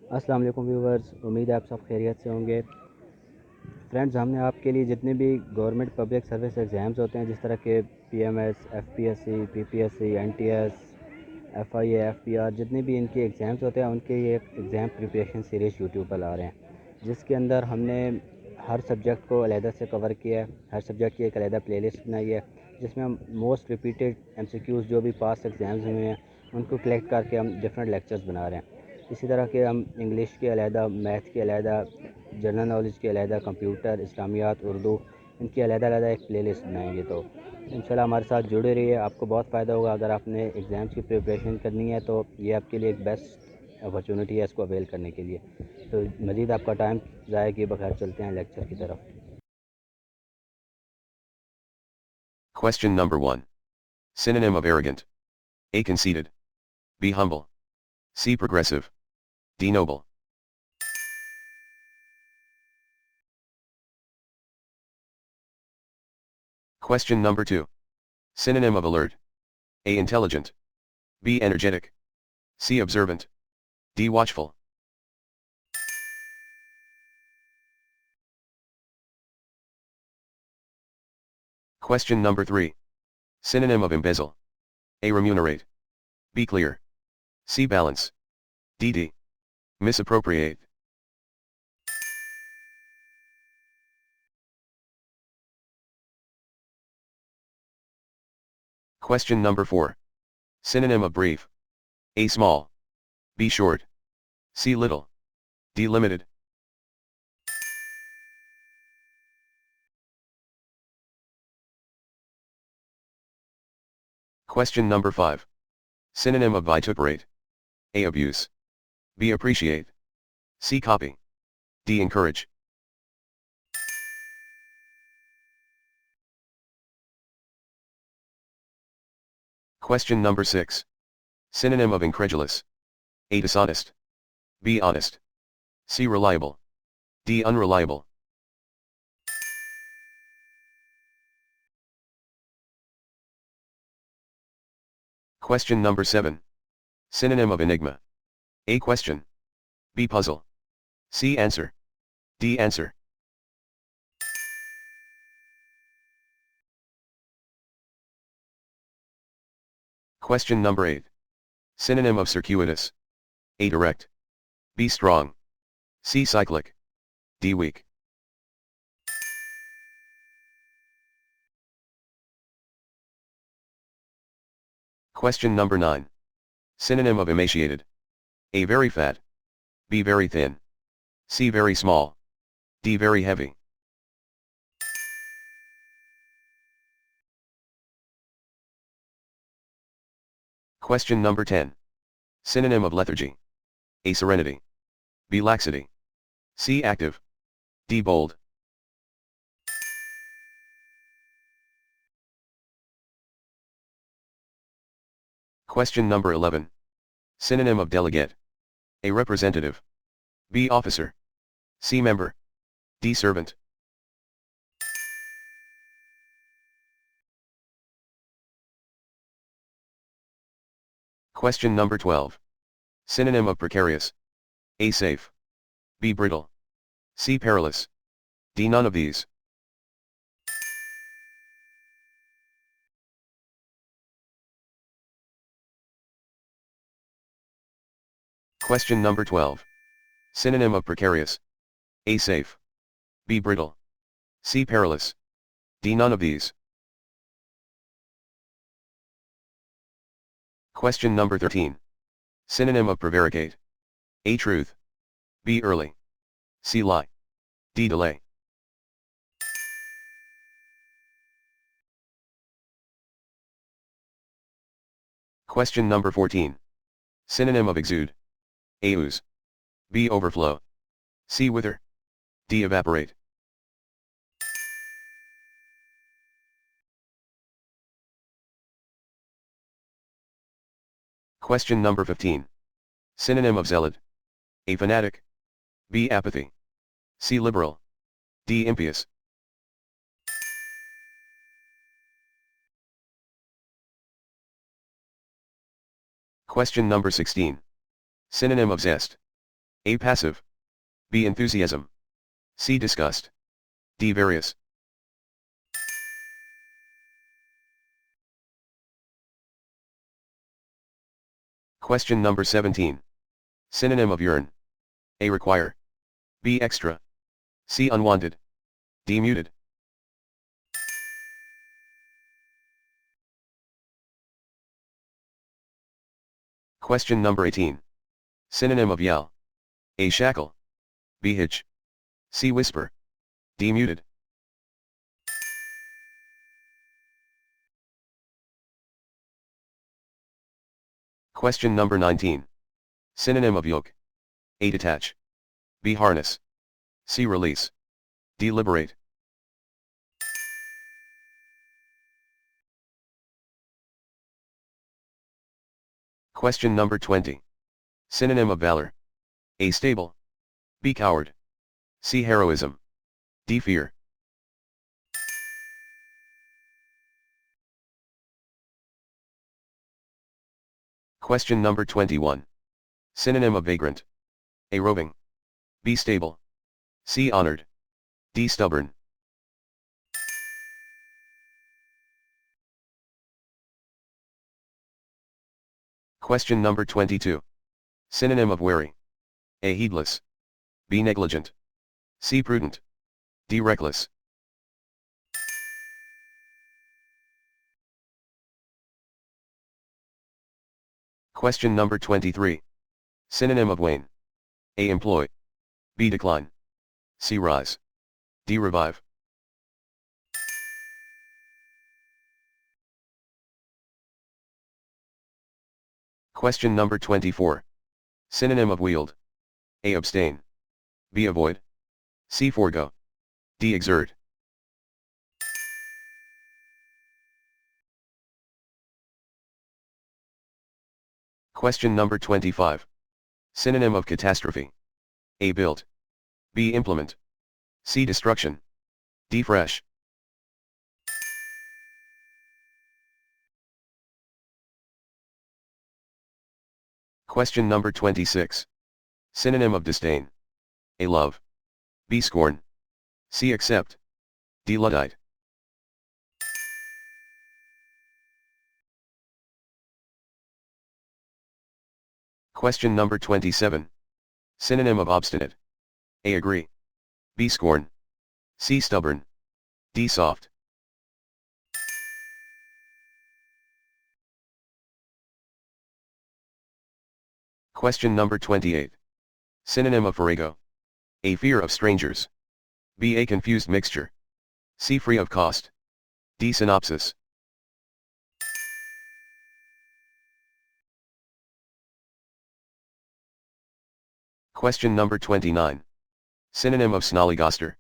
अस्सलाम वालेकुम व्यूवर्स, उम्मीद है आप सब खैरियत से होंगे। फ्रेंड्स, हमने आपके लिए जितने भी गवर्नमेंट पब्लिक सर्विस एग्ज़ाम्स होते हैं, जिस तरह के PMS, FPSC, PPSC, NTS, FIA, FPR, जितने भी इनके एग्ज़ाम्स होते हैं उनके ये एग्ज़ाम प्रिपरेशन सीरीज़ यूट्यूब पर ला रहे हैं, जिसके अंदर हमने हर सब्जेक्ट को अलहदा से कवर किया है। हर सब्जेक्ट की एक अलहदा प्लेलिस्ट बनाई है, जिसमें हम मोस्ट रिपीटेड एमसीक्यूज़ जो भी पास एग्ज़ाम्स हुए हैं उनको कलेक्ट करके हम डिफरेंट लेक्चर्स बना रहे हैं। इसी तरह के हम इंग्लिश के अलहदा, मैथ के अलहदा, जनरल नॉलेज के अलहदा, कंप्यूटर, इस्लामियात, उर्दू, इनकी अलहदा एक प्लेलिस्ट बनाएंगे। तो इंशाल्लाह हमारे साथ जुड़े रहिए, आपको बहुत फ़ायदा होगा। अगर आपने एग्ज़ाम्स की प्रिपरेशन करनी है तो ये आपके लिए एक बेस्ट अपॉर्चुनिटी है इसको अवेल करने के लिए। तो मज़ीद आपका टाइम ज़ाया किए बगैर चलते हैं लेक्चर की तरफ। Question number 1. Synonym of arrogant. A. Conceited. B. Humble. C. Progressive. D. Noble. Question number 2. Synonym of alert. A. Intelligent. B. Energetic. C. Observant. D. Watchful. Question number 3. Synonym of embezzle. A. Remunerate. B. Clear. C. Balance. D. Misappropriate. Question number 4. Synonym of brief. A. Small. B. Short. C. Little. D. Limited. Question number 5. Synonym of vituperate. A. Abuse. B. Appreciate. C. Copy. D. Encourage. Question number 6. Synonym of incredulous. A. Dishonest. B. Honest. C. Reliable. D. Unreliable. Question number 7. Synonym of enigma. A. Question. B. Puzzle. C. Answer. D. Answer. Question number 8. Synonym of circuitous. A. Direct. B. Strong. C. Cyclic. D. Weak. Question number 9. Synonym of emaciated. A. Very fat. B. Very thin. C. Very small. D. Very heavy. Question number 10. Synonym of lethargy. A. Serenity. B. Laxity. C. Active. D. Bold. Question number 11. Synonym of delegate. A. Representative. B. Officer. C. Member. D. Servant. Question number 12. Synonym of precarious. A. Safe. B. Brittle. C. Perilous. D. None of these. Question number 12. Synonym of precarious. A. Safe. B. Brittle. C. Perilous. D. None of these. Question number 13. Synonym of prevaricate. A. Truth. B. Early. C. Lie. D. Delay. Question number 14. Synonym of exude. A. Ooze. B. Overflow. C. Wither. D. Evaporate. Question number 15. Synonym of zealot. A. Fanatic. B. Apathy. C. Liberal. D. Impious. Question number 16. Synonym of zest. A. Passive. B. Enthusiasm. C. Disgust. D. Various. Question number 17. Synonym of yearn. A. Require. B. Extra. C. Unwanted. D. Muted. Question number 18. Synonym of yell. A. Shackle. B. Hitch. C. Whisper. D. Muted. Question number 19. Synonym of yoke. A. Detach. B. Harness. C. Release. D. Liberate. Question number 20. Synonym of valor. A. Stable. B. Coward. C. Heroism. D. Fear. Question number 21. Synonym of vagrant. A. Roving. B. Stable. C. Honored. D. Stubborn. Question number 22. Synonym of wary. A. Heedless. B. Negligent. C. Prudent. D. Reckless. Question number 23. Synonym of wane. A. Employ. B. Decline. C. Rise. D. Revive. Question number 24. Synonym of wield. A. Abstain. B. Avoid. C. Forego. D. Exert. Question number 25. Synonym of catastrophe. A. Built. B. Implement. C. Destruction. D. Fresh. Question number 26. Synonym of disdain. A. Love. B. Scorn. C. Accept. D. Luddite. Question number 27. Synonym of obstinate. A. Agree. B. Scorn. C. Stubborn. D. Soft. Question number 28. Synonym of farrago. A. Fear of strangers. B. A confused mixture. C. Free of cost. D. Synopsis. Question number 29. Synonym of snollygoster.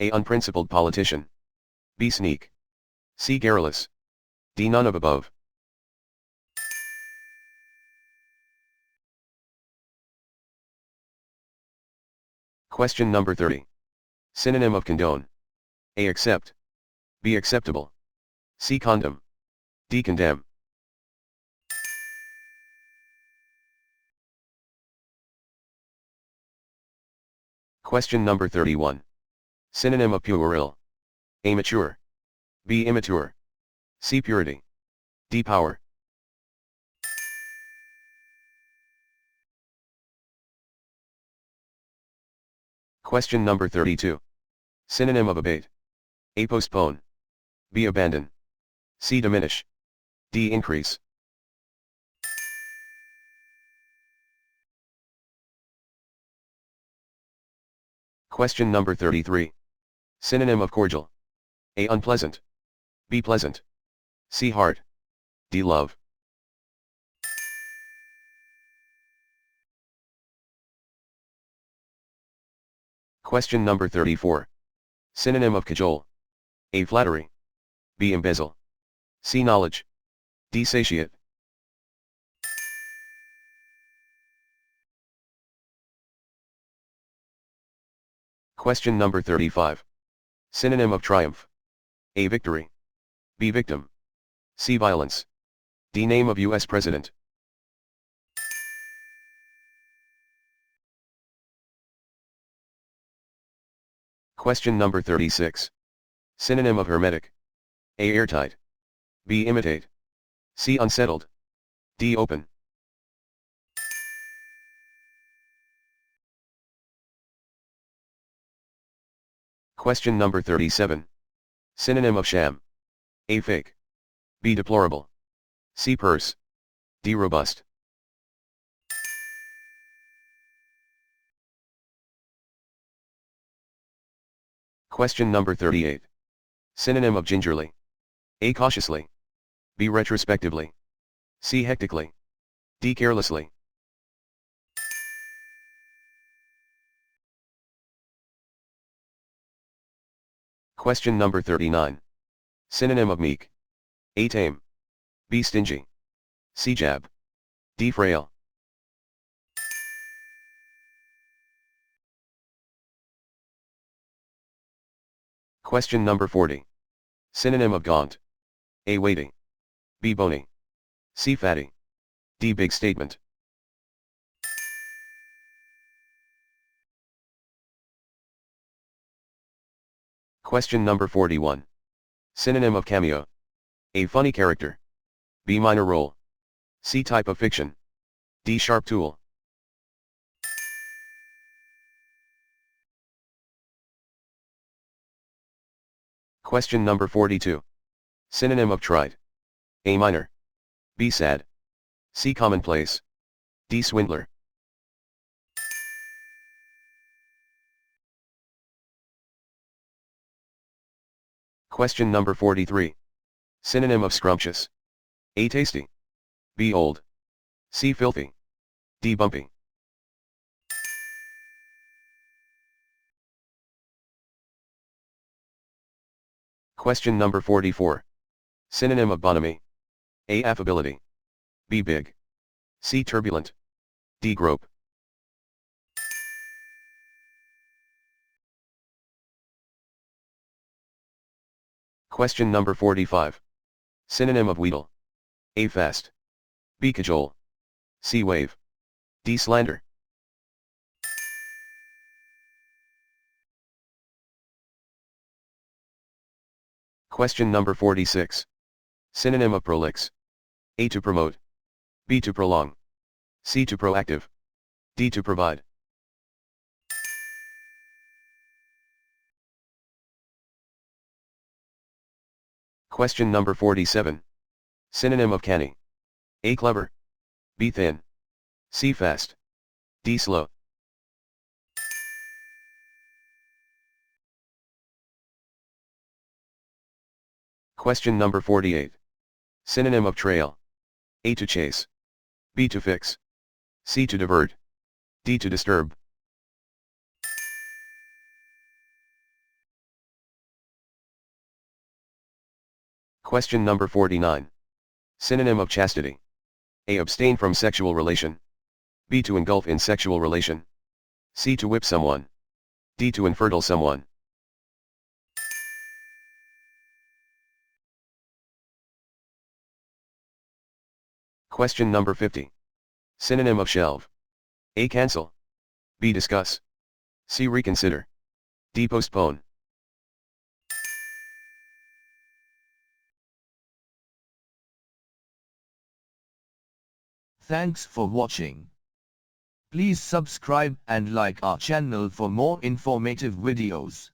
A. Unprincipled politician. B. Sneak. C. Garrulous. D. None of above. Question number 30. Synonym of condone. A. Accept. B. Acceptable. C. Condemn. D. Condemn. Question number 31. Synonym of puerile. A. Mature. B. Immature. C. Purity. D. Power. Question number 32. Synonym of abate. A. Postpone. B. Abandon. C. Diminish. D. Increase. Question number 33. Synonym of cordial. A. Unpleasant. B. Pleasant. C. Heart. D. Love. Question number 34. Synonym of cajole. A. Flattery. B. Embezzle. C. Knowledge. D. Satiate. Question number 35. Synonym of triumph. A. Victory. B. Victim. C. Violence. D. Name of U.S. President. Question number 36. Synonym of hermetic. A. Airtight. B. Imitate. C. Unsettled. D. Open. Question number 37. Synonym of sham. A. Fake. B. Deplorable. C. Purse. D. Robust. Question number 38. Synonym of gingerly. A. Cautiously. B. Retrospectively. C. Hectically. D. Carelessly. Question number 39. Synonym of meek. A. Tame. B. Stingy. C. Jab. D. Frail. Question number 40. Synonym of gaunt. A. Weighty. B. Bony. C. Fatty. D. Big statement. Question number 41. Synonym of cameo. A. Funny character. B. Minor role. C. Type of fiction. D. Sharp tool. Question number 42. Synonym of trite. A. Minor. B. Sad. C. Commonplace. D. Swindler. Question number 43. Synonym of scrumptious. A. Tasty. B. Old. C. Filthy. D. Bumpy. Question number 44. Synonym of bonhomie. A. Affability. B. Big. C. Turbulent. D. Grope. Question number 45. Synonym of wheedle. A. Fast. B. Cajole. C. Wave. D. Slander. Question number 46. Synonym of prolix. A. To promote. B. To prolong. C. To proactive. D. To provide. Question number 47. Synonym of canny. A. Clever. B. Thin. C. Fast. D. Slow. Question number 48. Synonym of trail. A. To chase. B. To fix. C. To divert. D. To disturb. Question number 49. Synonym of chastity. A. Abstain from sexual relation. B. To engulf in sexual relation. C. To whip someone. D. To infertile someone. Question number 50. Synonym of shelve. A. Cancel. B. Discuss. C. Reconsider. D. Postpone. Thanks for watching. Please subscribe and like our channel for more informative videos.